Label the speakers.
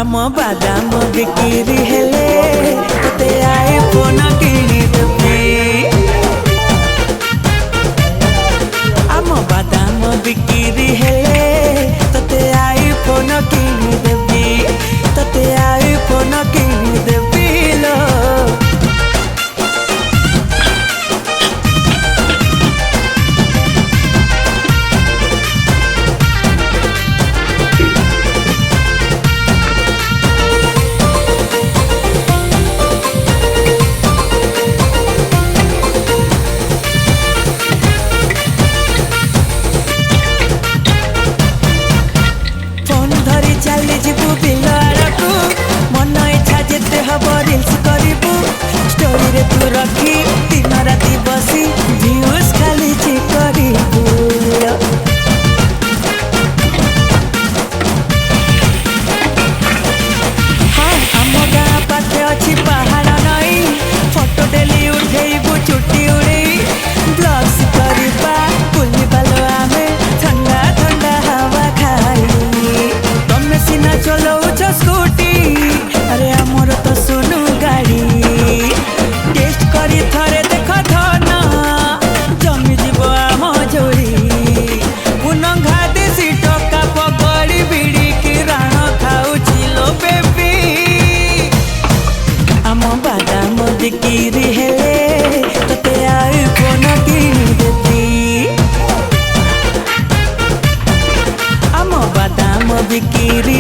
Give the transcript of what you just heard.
Speaker 1: आम बादाम बिक्री हेले तोते आईफोन किनी देबी। आम बादाम बिक्री हेले तोते आईफोन किनी देबी। तोते आईफोन किनी देबी लो। चली जीवु बिल आड़कू मन इच्छा जेते हम रिल्स करिबू। स्टोरी रे तू रखी दिन राति बसी व्यूज खाली ची करिबू। हाँ आम गाँ पाखे अच्छी पहाड़ नई फोटो डेली उठेबू चुटी उड़े ब्लॉग्स करबा बुलबा लो आमे ठंडा ठंडा हवा खाई। सिना चलो स्कूटी अरे आमर तो सुनु गाड़ी टेस्ट करी थरे देख धना जमी जीव आम जोड़ी। पुनंगा देसी टका पकड़ी बिड़ी की राण खाऊची लो बेबी। आम बादाम बिक्री हेले तोते आईफोन किनी देबी। आम बादाम बिक्री